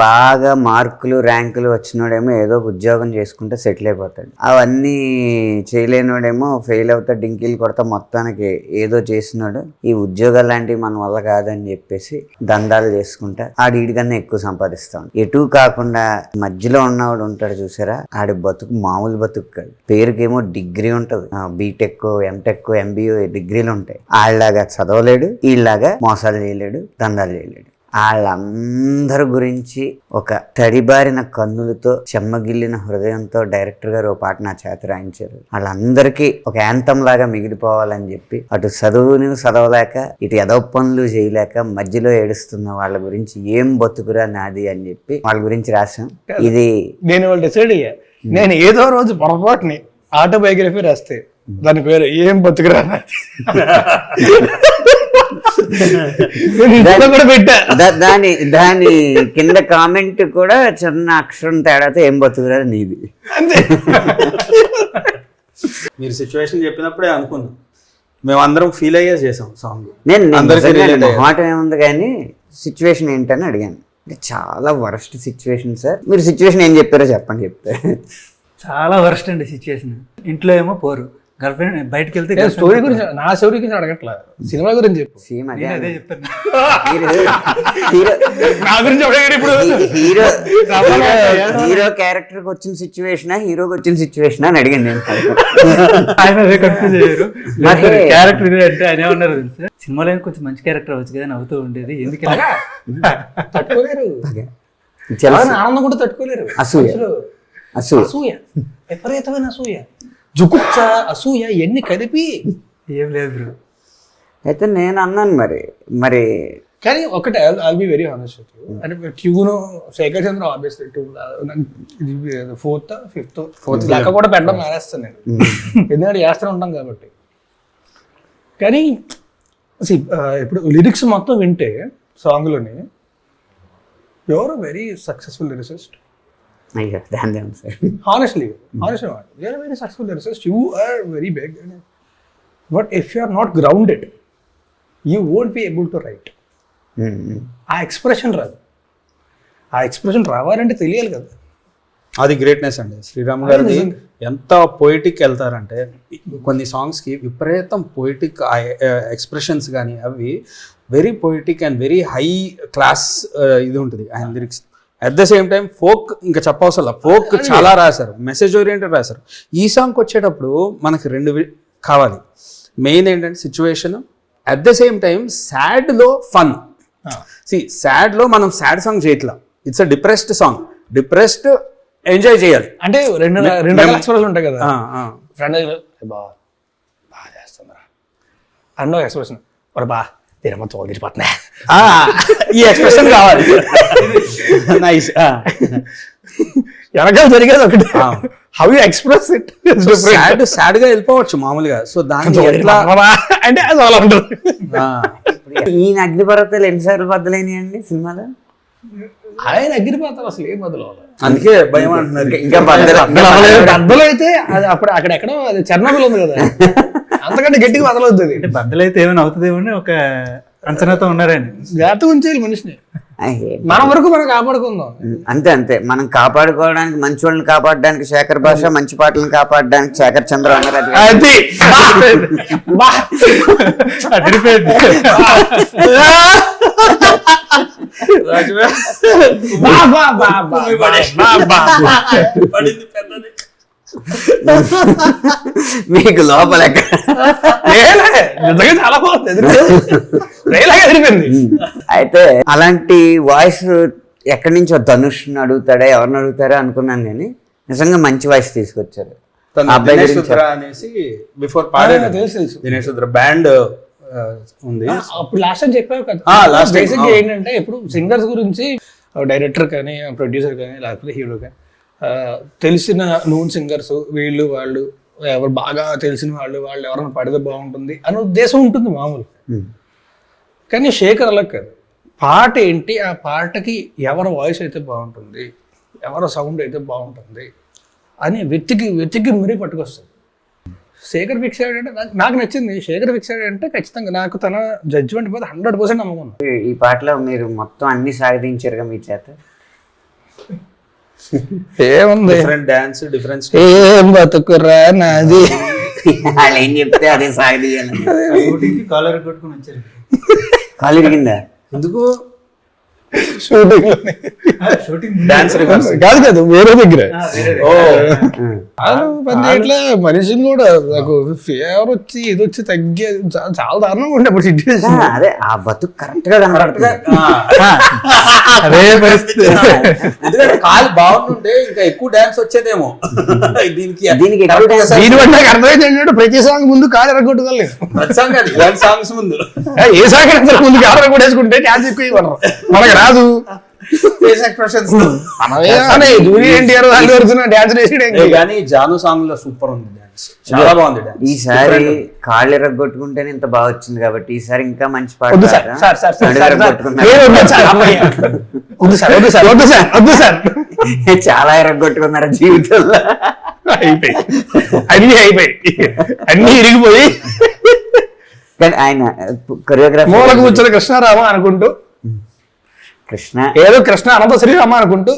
బాగా మార్కులు ర్యాంకులు వచ్చినోడేమో ఏదో ఉద్యోగం చేసుకుంటే సెటిల్ అయిపోతాడు. అవన్నీ చేయలేనోడేమో ఫెయిల్ అవుతా డింకీలు కొడతా మొత్తానికి ఏదో చేసినాడు. ఈ ఉద్యోగాలు లాంటివి మన వల్ల కాదని చెప్పేసి దందాలు చేసుకుంటా ఆడికన్నా ఎక్కువ సంపాదిస్తాడు. ఎటు కాకుండా మధ్యలో ఉన్నవాడు ఉంటాడు చూసారా, ఆడి బతుకు మామూలు బతుకు కాదు. పేరుకేమో డిగ్రీ ఉంటుంది, బీటెక్ ఎంటెక్ ఎంబీఏ డిగ్రీలు ఉంటాయి. వాళ్ళలాగా చదవలేడు, వీళ్ళలాగా మోసాలు చేయలేడు, దందాలు చేయలేడు. వాళ్ళందరి గురించి ఒక తడిబారిన కన్నులతో చెమ్మగిల్లిన హృదయంతో డైరెక్టర్ గారు ఒక పాట నా చేత రాయించారు. వాళ్ళందరికీ ఒక యాంతం లాగా మిగిలిపోవాలని చెప్పి అటు చదువుని చదవలేక ఇటు ఎదవ పనులు చేయలేక మధ్యలో ఏడుస్తున్న వాళ్ళ గురించి ఏం బతుకురా నాది అని చెప్పి వాళ్ళ గురించి రాశాం. ఇది నేను వాళ్ళు డిసైడ్ అయ్యా, నేను ఏదో రోజు పొరపాటుని ఆటోబయోగ్రఫీ రాస్తే దాని పేరు ఏం బతుకురా దాని కింద కామెంట్ కూడా చిన్న అక్షరం తేడాతో ఏం బతుకురా నీది. మీరు సిచ్యువేషన్ చెప్పినప్పుడే అనుకున్నాం, మేమందరం ఫీల్ అయ్యే చేసాం సాంగ్. నేను మాట ఏముంది కానీ సిచ్యువేషన్ ఏంటని అడిగాను. అంటే చాలా వరస్ట్ సిచ్యువేషన్ సార్. మీరు సిచ్యువేషన్ ఏం చెప్పారో చెప్పండి. చెప్తే చాలా వరస్ట్ అండి సిచ్యువేషన్. ఇంట్లో ఏమో పోరు, గర్ల్ ఫ్రెండ్ బయటకు వెళ్తే స్టోరీ గురించి నా స్టోరీ గురించి అడగట్లా, సినిమా గురించి చెప్పు. సేమ్ అదే చెప్తాను. హీరో క్యారెక్టర్ కి వచ్చిన సిచ్యువేషన్ హీరోకి వచ్చిన సిచ్యువేషన్ అని అడిగాను నేను. ఆయన అదే కన్ఫ్యూజ్ అయ్యారు. క్యారెక్టర్ ఇది అంటే ఆయన ఏమన్నారు తెలుసా, సినిమాలో కొంచెం మంచి క్యారెక్టర్ అవచ్చు కదా, నవ్వుతూ ఉండేది, ఎందుకు తట్టుకోలేరు, ఆనందం కూడా తట్టుకోలేరు. అసూయ విపరీతమైన అసూయ, జుగుప్స, అసూయ ఎన్ని కలిపి ఏం లేదు బ్రో. అయితే నేను అన్నాను మరి కానీ ఒకటే, ఐల్ బి వెరీ హానెస్ట్ అంటే ట్యూన్ శేఖర్ చంద్ర ఆబ్వియస్లీ ఫోర్త్ దాకా కూడా పెట్టడం మానేస్తాను నేను, ఎందుకంటే చేస్తూనే ఉంటాం కాబట్టి. కానీ ఇప్పుడు లిరిక్స్ మొత్తం వింటే సాంగ్లోని your very successful lyricist. Honestly, you are a very successful lyricist. You are very big, but if you are not grounded, you won't be able to write. ఆ ఎక్స్ప్రెషన్ రాదు. ఆ ఎక్స్ప్రెషన్ రావాలంటే తెలియాలి కదా. అది గ్రేట్నెస్ అండి. శ్రీరామ్ గారిది ఎంత పోయిటిక్ వెళ్తారంటే కొన్ని సాంగ్స్కి విపరీతం పోయిటిక్ ఎక్స్ప్రెషన్స్ కానీ అవి very poetic and very high class ఇది ఉంటుంది ఆయన lyrics. At the same time folk ఇంకా చెప్పవసరం, ఫోక్ చాలా రాశారు, మెసేజ్ ఓరియంటెడ్ రాశారు. ఈ సాంగ్కి వచ్చేటప్పుడు మనకి రెండు కావాలి. మెయిన్ ఏంటంటే situation, at the same time సాడ్లో ఫన్. సాడ్లో మనం సాడ్ సాంగ్ చేయట్లా, it's a depressed song. Depressed enjoy చేయాలి అంటే రెండు ఎక్స్ప్రెషన్ ఉంటాయి కదా. ఫ్రెండ్ బాగా చేస్తుందా అన్నో ఎక్స్ప్రెషన్, బా తిరమ తోలిపోతున్నా, ఈ ఎక్స్ప్రెషన్ కావాలి. నైస్. వెనకాల జరిగేది ఒకటి, how you express it. Sad గా వెళ్ళిపోవచ్చు మామూలుగా. సో దాన్ని ఎట్లా అంటే అది అలా ఉంటుంది. ఈయన అగ్నిపర్వతాలు ఎన్నిసార్లు బద్దలైనాయండి సినిమాలో? ఆయన అగ్నిపర్వతాలు అసలు ఏం బదులు, అందుకే భయం అంటున్నారు. ఇంకా బద్దలు అయితే అది అప్పుడు అక్కడెక్కడో అది చెర్నోబిల్ ఉంది కదా, అంతకంటే గట్టిగా బదలవుతుంది. అంటే బద్దలైతే ఏమైనా అవుతుందేమో అని ఒక అంచనాతో ఉన్నారండి. జాగ్రత్తగా ఉంచేయాలి మనిషిని, మన వరకు మనం కాపాడుకుందాం. అంతే మనం కాపాడుకోవడానికి, మంచి వాళ్ళని కాపాడడానికి శేఖర్ భాష, మంచి పాటలను కాపాడడానికి శేఖర్ చంద్ర అన్నారు. మీకు లోపల చాలా బాగుంది. అయితే అలాంటి వాయిస్ ఎక్కడి నుంచో ధనుష్ని అడుగుతాడా, ఎవరిని అడుగుతారా అనుకున్నాను, కానీ నిజంగా మంచి వాయిస్ తీసుకొచ్చారు. అనేసి బిఫోర్ పాడాడు దినేష్ రుద్ర బ్యాండ్ ఉంది. అప్పుడు లాస్ట్ టైం చెప్పావు కదా, బేసిక్గా ఏంటంటే ఇప్పుడు సింగర్స్ గురించి డైరెక్టర్ కానీ ప్రొడ్యూసర్ కానీ లేకపోతే హీరో కానీ తెలిసిన నోన్ సింగర్స్ వీళ్ళు వాళ్ళు ఎవరు బాగా తెలిసిన వాళ్ళు ఎవరైనా పడితే బాగుంటుంది అనే ఉద్దేశం ఉంటుంది మామూలు. కానీ శేఖర్ అలా కాదు, పాట ఏంటి, ఆ పాటకి ఎవరి వాయిస్ అయితే బాగుంటుంది, ఎవరి సౌండ్ అయితే బాగుంటుంది అని వెతికి మరీ పట్టుకొస్తుంది. శేఖర్ ఫిక్స్ అయ్యాడంటే నాకు నచ్చింది. శేఖర్ ఫిక్స్ అయ్యాడంటే ఖచ్చితంగా నాకు తన జడ్జ్మెంట్ మీద 100% నమ్మకం. ఈ పాటలో మీరు మొత్తం అన్ని సాధించారుగా మీ చేత. ఏముంది డిఫరెంట్ డాన్స్ డిఫరెంట్ ఏం బతుకురా నాది. వాళ్ళు ఏం చెప్తే అదే సాగదీయాలి. షూటింగ్ కి కాలర్ కొట్టుకుని వచ్చారు. కాలు ఇరిగిందా? ఎందుకు షూటింగ్ షూటింగ్ డాన్స్ రివర్స్ కాదు కాదు వేరే దగ్గర. ఓ ఇట్లా మనిషిని కూడా నాకు ఫీవర్ వచ్చి ఇది వచ్చి తగ్గే చాలా దారుణంగా ఉండే అప్పుడు సిచ్యువేషన్. అదే ఆ బతుకు కరెక్ట్ గా కనబడుతుంది. అదే పరిస్థితి. ఎందుకంటే కాలు బాగుంటుంటే ఇంకా ఎక్కువ డాన్స్ వచ్చేదేమో. దీనికి దీనికి ఎక్కువ dance దీని వల్ల నాకు అర్థమైంది ఏంటంటే ప్రతి సాంగ్ ముందు కాలు ఎరగొట్టుకోలేదు. సాంగ్స్ ముందు ఏ సాంగ్ ముందు కాలు ఎరగొట్టేసుకుంటే డాన్స్ ఎక్కువ ఇవ్వరు, మనకు రాదు. Face expressions junior NTR Allu Arjun dance వేసి కానీ జాను సాంగ్ లో సూపర్ ఉంది డాన్స్, చాలా బాగుంది డాన్స్. ఈసారి కాళ్ళు ఎరగొట్టుకుంటేనే ఇంత బాగా వచ్చింది కాబట్టి ఈసారి ఇంకా మంచి పాట వద్దు సార్, పాడరా? సార్, సార్, సార్, నడుము సార్, సార్. ఎరగొట్టుకున్నారు. ఏ వద్దు సార్, అమ్మాయి. వద్దు సార్, వద్దు సార్, వద్దు సార్, వద్దు సార్. చాలా ఎరగొట్టుకున్నారు జీవితంలో. అయిపోయి అన్ని అయిపోయి అన్ని ఇరిగిపోయి కానీ ఆయన కొరియోగ్రాఫర్ మూలకు కూర్చొని కృష్ణారామ అనుకుంటూ కృష్ణ ఏదో కృష్ణ అనంత శ్రీరామ అనుకుంటూ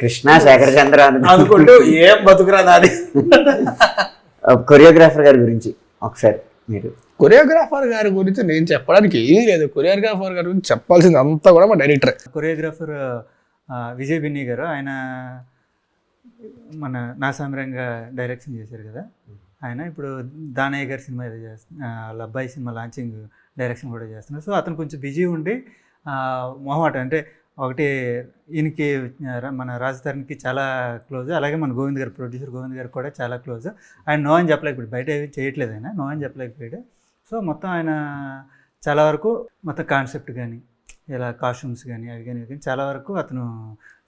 కృష్ణ శేఖర్ చంద్ర అనుకుంటూ ఏం బతుకురా నాది. కొరియోగ్రాఫర్ గారి గురించి ఒకసారి మీరు. కొరియోగ్రాఫర్ గారి గురించి నేను చెప్పడానికి ఏమీ లేదు. కొరియోగ్రాఫర్ గారి గురించి చెప్పాల్సింది అంతా కూడా మా డైరెక్టర్. కొరియోగ్రాఫర్ విజయ్ బిన్నీ గారు, ఆయన మన నా సామ్రంగా డైరెక్షన్ చేశారు కదా. ఆయన ఇప్పుడు దానయ్య గారి సినిమా ఏదో చేస్తున్నారు, వాళ్ళ అబ్బాయి సినిమా లాంచింగ్ డైరెక్షన్ కూడా చేస్తున్నారు. సో అతను కొంచెం బిజీ ఉండి మొహమాట అంటే ఒకటి ఈయనకి మన రాజధానికి చాలా క్లోజ్, అలాగే మన గోవింద్ గారు ప్రొడ్యూసర్ గోవింద్ గారు కూడా చాలా క్లోజ్. ఆయన నో అని చెప్పలేకపోయాడు, బయట ఏవి చేయట్లేదు, ఆయన నో అని చెప్పలేకపోయాడు. సో మొత్తం ఆయన చాలా వరకు మొత్తం కాన్సెప్ట్ కానీ ఇలా కాస్ట్యూమ్స్ కానీ అవి కానీ చాలా వరకు అతను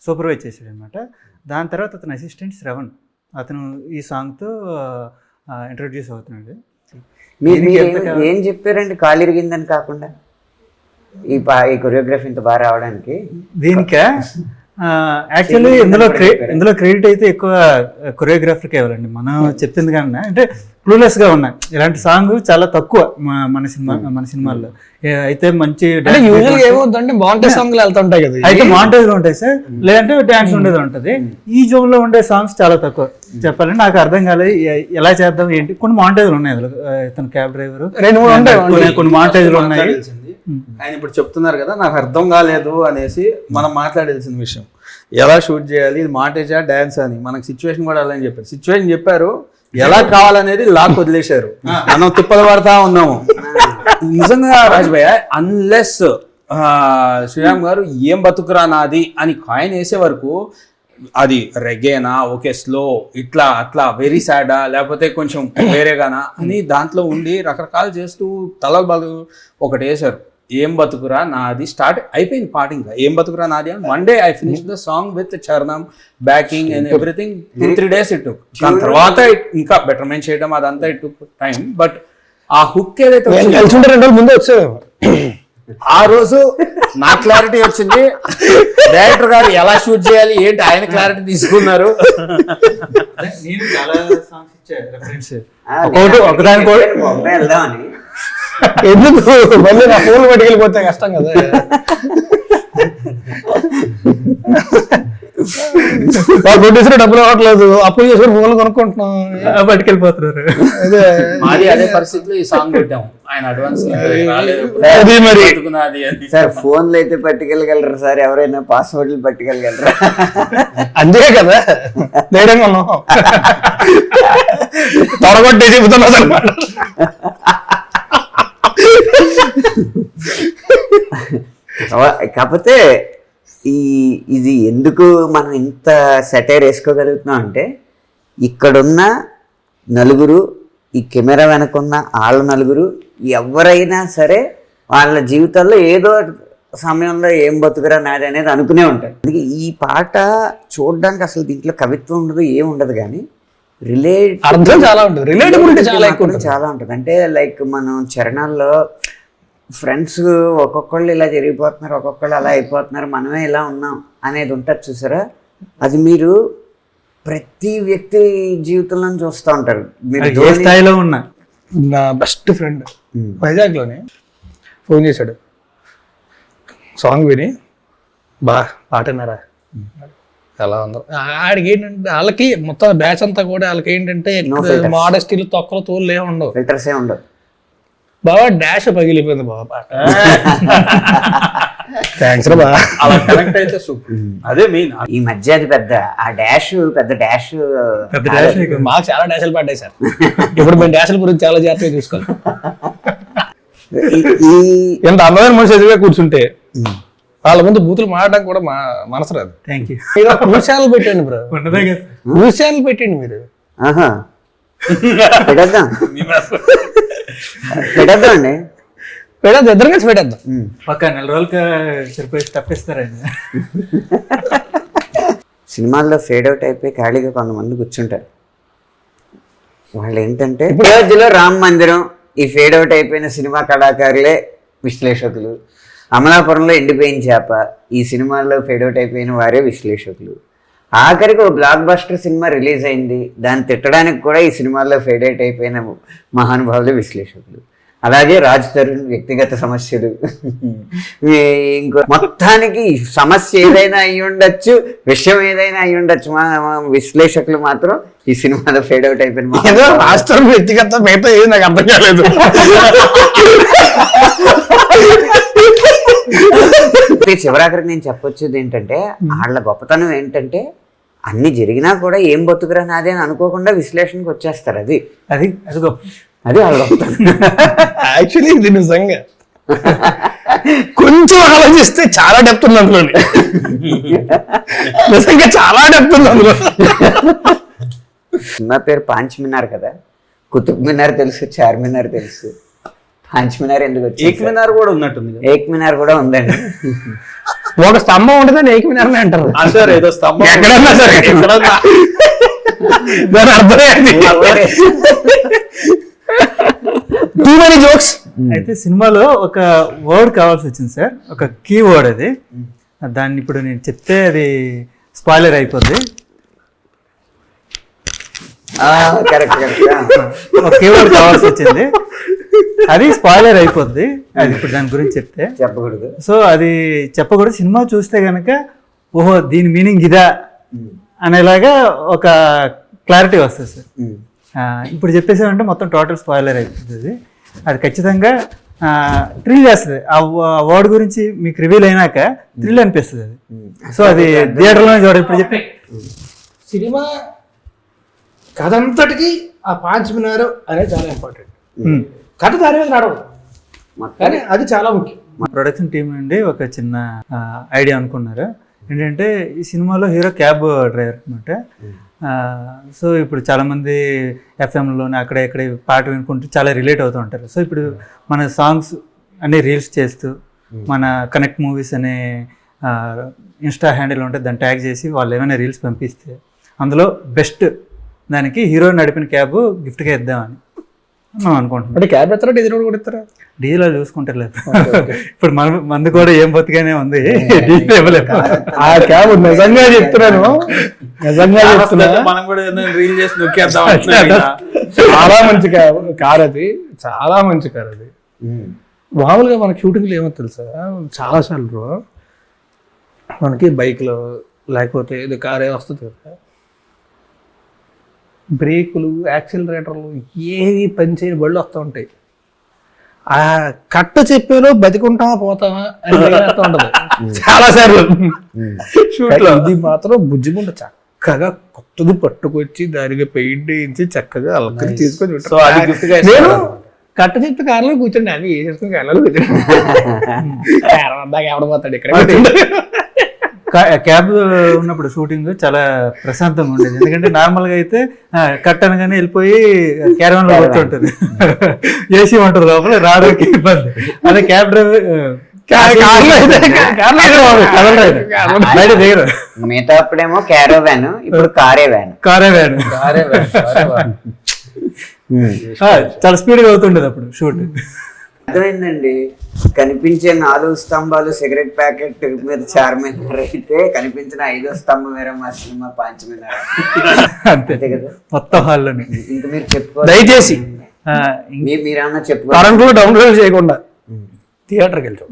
సూపర్వైజ్ చేశాడు అనమాట. దాని తర్వాత అతను అసిస్టెంట్ శ్రవణ్, అతను ఈ సాంగ్తో ఇంట్రొడ్యూస్ అవుతున్నాడు. మీరు ఏం చెప్పారండి కాలు ఇరిగిందని కాకుండా ఈ కొరియోగ్రఫీ ఇంత బాగా రావడానికి? దీనికా యాక్చువల్లీ ఇందులో క్రెడిట్ అయితే ఎక్కువ కొరియోగ్రాఫర్కి ఇవ్వాలండి. మనం చెప్పింది కానీ అంటే క్లూలెస్గా ఉన్నాయి. ఇలాంటి సాంగ్ చాలా తక్కువ మన సినిమాల్లో. అయితే మంచి ఏమవుతుందంటే బాగుంటే సాంగ్లు వెళ్తుంటాయి కదా, అయితే మాంటేజ్లో ఉంటాయి సార్, లేదంటే డ్యాన్స్ ఉండేది ఉంటుంది. ఈ జోన్లో ఉండే సాంగ్స్ చాలా తక్కువ. చెప్పాలంటే నాకు అర్థం కాలేదు ఎలా చేద్దాం ఏంటి. కొన్ని మాంటేజ్లు ఉన్నాయి అందులో, ఇతను క్యాబ్ డ్రైవర్, కొన్ని మాంటేజ్లు ఉన్నాయి. ఆయన ఇప్పుడు చెప్తున్నారు కదా, నాకు అర్థం కాలేదు అనేసి మనం మాట్లాడాల్సిన విషయం. ఎలా షూట్ చేయాలి, ఇది మాంటేజా డాన్స్ అని. మనకు సిచ్యువేషన్ కూడా అలా అని చెప్పారు. సిచ్యువేషన్ చెప్పారు, ఎలా కావాలనేది లాక్ వదిలేశారు. మనం తిప్పలు పడతా ఉన్నాము. నిజంగా రాజభయ్య, అన్లెస్ శ్రీరామ్ గారు ఏం బతుకురా నాది అని కాయిన్ వేసే వరకు అది రెగేనా, ఓకే స్లో, ఇట్లా అట్లా వెరీ సాడా, లేకపోతే కొంచెం వేరేగానా అని దాంట్లో ఉండి రకరకాలు చేస్తూ తలలు బలు ఒకటి వేశారు. ఏం బతుకురా నాది స్టార్ట్ అయిపోయింది పాట. ఇంకా ఏం బతుకురా నాది అని one day I finish the song with చరణం, backing and everything. 2-3 days it took. దాని తర్వాత ఇంకా బెటర్మెంట్ చేయడం అదంతా ఇట్ టుక్ టైం. బట్ ఆ హుక్ ఏదైతే 2 రోజుల ముందే వచ్చేది, ఆ రోజు నా క్లారిటీ వచ్చింది. డైరెక్టర్ గారు ఎలా షూట్ చేయాలి ఏంటి ఆయన క్లారిటీ తీసుకున్నారు. నేను చాలా సాంగ్స్ ఇచ్చా రెఫరెన్స్. ఒకదాని వెళ్దామని ఎందుకు మళ్ళీ నా ఫోన్ పట్టుకెళ్ళిపోతే కష్టం కదా. ప్రొడ్యూసర్ డబ్బులు ఇవ్వట్లేదు, అప్పులు చేసుకుని ఫోన్లు కొనుక్కుంటున్నాం, పట్టుకెళ్ళిపోతున్నారు. మాది అదే పరిస్థితిలో ఈ సాంగ్ పెట్టాము. ఆయన అడ్వాన్స్ సార్ ఫోన్లు అయితే పట్టుకెళ్ళగలరు సార్, ఎవరైనా పాస్వర్డ్లు పట్టుకెళ్ళగలరా? అంతే కదా, ధైర్యంగా ఉన్నాం, తొడగొట్టే చెబుతున్నా. కాకపోతే ఇది ఎందుకు మనం ఇంత సెటైర్ వేసుకోగలుగుతున్నాం అంటే, ఇక్కడున్న నలుగురు, ఈ కెమెరా వెనకున్న వాళ్ళ నలుగురు, ఎవరైనా సరే వాళ్ళ జీవితాల్లో ఏదో సమయంలో ఏం బతుకురా నాది అనేది అనుకునే ఉంటారు. అందుకే ఈ పాట చూడడానికి అసలు దీంట్లో కవిత్వం ఉండదు, ఏం ఉండదు, కానీ అర్థం చాలా ఉంటుంది, రిలేటబిలిటీ చాలా ఎక్కువ ఉంటుంది. చాలా ఉంటుంది. అంటే లైక్ మనం చరణాల్లో ఫ్రెండ్స్ ఒక్కొక్కళ్ళు ఇలా జరిగిపోతున్నారు, ఒక్కొక్కళ్ళు అలా అయిపోతున్నారు, మనమే ఇలా ఉన్నాం అనేది ఉంటుంది చూసారా. అది మీరు ప్రతి వ్యక్తి జీవితంలో చూస్తూ ఉంటారు. మీరు ఏ స్థాయిలో ఉన్నా, నా బెస్ట్ ఫ్రెండ్ వైజాగ్లోనే ఫోన్ చేశాడు, సాంగ్ విని బా పాట విన్నారా ఎలా ఉందో. ఆడికి ఏంటంటే వాళ్ళకి మొత్తం బ్యాచ్ అంతా కూడా వాళ్ళకి ఏంటంటే మోడస్టీలు తొక్కలు తోలు ఏమి ఉండవు, ఫిల్టర్స్ ఏ ఉండవు. బాబా డాష్ పగిలిపోయింది బాబా పాట. థ్యాంక్స్ రా బాబా. అలా కనెక్ట్ అయితే సూపర్. అదే మెయిన్. ఈ మధ్య అది పెద్ద ఆ డాష్ పెద్ద డాష్ మాకు చాలా డాషలు పడ్డాయి సార్. ఇప్పుడు మేము డాషల గురించి చాలా జాగ్రత్తగా చూసుకోవాలి. ఎంత అందమైన మనిషి ఎదురుగా కూర్చుంటే వాళ్ళ ముందు బూతులు మారడానికి కూడా మనసు రాదు. Thank you. న్యూస్ ఛానల్ పెట్టండి బ్రో, న్యూస్ ఛానల్ పెట్టండి మీరు. పెట్టేద్దాం పెట్టేద్దాం అండి, పెట్టేద్దాం, ఇద్దరు కలిసి పెట్టేద్దాం. ఒక 4 రోజులకి సరిపోయి తప్పిస్తారండి. సినిమాల్లో ఫేడ్ అవుట్ అయిపోయి ఖాళీగా కొంతమంది కూర్చుంటారు. వాళ్ళు ఏంటంటే రోజులో రామ్ మందిరం ఈ ఫేడ్ అవుట్ అయిపోయిన సినిమా కళాకారులే విశ్లేషకులు, అమలాపురంలో ఎండిపోయిన చేప ఈ సినిమాల్లో ఫేడ్ అవుట్ అయిపోయిన వారే విశ్లేషకులు. ఆఖరికి ఒక బ్లాక్ బస్టర్ సినిమా రిలీజ్ అయింది, దాన్ని తిట్టడానికి కూడా ఈ సినిమాల్లో ఫేడ్ అవుట్ అయిపోయిన మహానుభావులు విశ్లేషకులు. అలాగే రాజ్ తరుణ్ వ్యక్తిగత సమస్యలు, ఇంకో మొత్తానికి సమస్య ఏదైనా అయి ఉండొచ్చు, విషయం ఏదైనా అయి ఉండొచ్చు, మా విశ్లేషకులు మాత్రం ఈ సినిమాలో ఫేడ్ అవుట్ అయిపోయిన రాజ్ తరుణ్ వ్యక్తిగత మిగతా ఏది నాకు అర్థం కాలేదు. చివరాఖరికి నేను చెప్పొచ్చేది ఏంటంటే వాళ్ళ గొప్పతనం ఏంటంటే అన్ని జరిగినా కూడా ఏం బతుకురా నాది అని అనుకోకుండా విశ్లేషణకు వచ్చేస్తారు. అది అది అది గొప్ప, అది వాళ్ళ గొప్పతనం. యాక్చువల్లీ ఇది నిజంగా కొంచెం ఆలోచిస్తే చాలా డెప్త్ ఉంది అందులో, నిజంగా చాలా డెప్త్ ఉంది అందులో. సినిమా పేరు పాంచ్ మినార్ కదా, కుతుబ్ మినార్ తెలుసు, చార్మినార్ తెలుసు, పాంచ్ మినార్ ఎందుకు వచ్చి ఏక్ మినార్ కూడా ఉన్నట్టుంది. ఏక్ మినార్ కూడా ఉందండి. ఒక స్తంభం ఉంటుందని ఏక్ మినార్ అంటారు. సార్ ఏదో స్తంభం ఎక్కడన్నా సరే దాని అర్థమైంది. Too many jokes. అయితే సినిమాలో ఒక వర్డ్ కావాల్సి వచ్చింది సార్, ఒక కీ వర్డ్. అది దాన్ని ఇప్పుడు నేను చెప్తే అది స్పాయిలర్ అయిపోద్ది. Correct correct. ఒక కీ వర్డ్ కావాల్సి వచ్చింది, అది స్పాయిలర్ అయిపోద్ది. అది ఇప్పుడు దాని గురించి చెప్తే చెప్పకూడదు. సో అది చెప్పకూడదు. సినిమా చూస్తే కనుక ఓహో దీని మీనింగ్ ఇదా అనేలాగా ఒక క్లారిటీ వస్తుంది సార్. ఇప్పుడు చెప్పేసామంటే మొత్తం టోటల్ స్పాయిలర్ అయిపోతుంది. అది ఖచ్చితంగా థ్రిల్ చేస్తుంది. ఆ వర్డ్ గురించి మీకు రివీల్ అయినాక థ్రిల్ అనిపిస్తుంది అది. సో అది థియేటర్లోనే చూడాలి. ఇప్పుడు చెప్పి సినిమా కథ అంతటికి ఆ పాంచ్ మినార్ అనేది చాలా ఇంపార్టెంట్. కథ దాని మీద నడవదు కానీ అది చాలా ముఖ్యం. మా ప్రొడక్షన్ టీం నుండి ఒక చిన్న ఐడియా అనుకున్నారు. ఏంటంటే ఈ సినిమాలో హీరో క్యాబ్ డ్రైవర్ అనమాట. సో ఇప్పుడు చాలామంది ఎఫ్ఎంలోనే అక్కడ ఇక్కడ పాట వినుకుంటూ చాలా రిలేట్ అవుతూ ఉంటారు. సో ఇప్పుడు మన సాంగ్స్ అన్ని రీల్స్ చేస్తూ మన కనెక్ట్ మూవీస్ అనే ఇన్స్టా హ్యాండిల్ ఉంటే దాన్ని ట్యాగ్ చేసి వాళ్ళు ఏమైనా రీల్స్ పంపిస్తే అందులో బెస్ట్ దానికి హీరో నడిపిన క్యాబ్ గిఫ్ట్గా ఇద్దామని మనం అనుకుంటున్నాం. అంటే క్యాబ్ ఎత్తారా డీజిల్ కూడా ఇస్తారా? డీజిల్ చూసుకుంటారు. ఇప్పుడు మందు కూడా ఏం బతిగానే ఉంది, డీజిల్ ఇవ్వలేదు. ఆ క్యాబ్ నిజంగా చెప్తున్నాను, నిజంగా చెప్తున్నా, మనం కూడా రీల్ చేసి నొక్కేద్దాం. చాలా మంచి కార్ అది, చాలా మంచి కార్ అది. మామూలుగా మనకి షూటింగ్లో ఏమో తెలుసా, చాలాసార్లు మనకి బైక్లో లేకపోతే ఇది కారే వస్తుంది కదా, బ్రేకులు యాక్సిలరేటర్లు ఏవి పనిచేయని బళ్ళు వస్తూ ఉంటాయి. ఆ కట్ట చెప్పేలో బతికుంటామా పోతామా అని వస్తూ ఉంటది చాలాసార్లు షూట్లో. ఇది మాత్రం బుజ్జిగుంట చక్కగా కొత్తది పట్టుకొచ్చి దానికి పెయింట్ వేయించి చక్కగా అలకరి తీసుకొని నేను కట్ట చెప్తే కార్లో కూర్చోండి, అవి ఏ చేసుకుని కార్లో కూర్చోండి, ఎవడ పోతాడు ఇక్కడ. క్యాబ్ ఉన్నప్పుడు షూటింగ్ చాలా ప్రశాంతంగా ఉండేది. ఎందుకంటే నార్మల్గా అయితే కట్ అనగానే వెళ్ళిపోయి క్యారవాన్ లో కూర్చుంటుంది, ఏసీ ఉంటుంది లోపల, రావడానికి ఇబ్బంది. అదే క్యాబ్ డ్రైవర్ బయట దిగరు. మిగతా అప్పుడేమో క్యారోవాన్, ఇప్పుడు కారే వ్యాన్. చాలా స్పీడ్గా అవుతుండేది అప్పుడు షూట్. అర్థమైందండి. కనిపించే 4 స్తంభాలు సిగరెట్ ప్యాకెట్ మీరు చార్మినార్ అయితే కనిపించిన 5వ స్తంభం వేరే మా సినిమా పాంచ్ మినార్. అంతే కదా మొత్తం హాల్లోనే. ఇంక మీరు చెప్పుకో, దయచేసి మీరేమన్నా చెప్పుకో, కరెంట్ డౌన్లోడ్ చేయకుండా థియేటర్కి వెళ్తాం.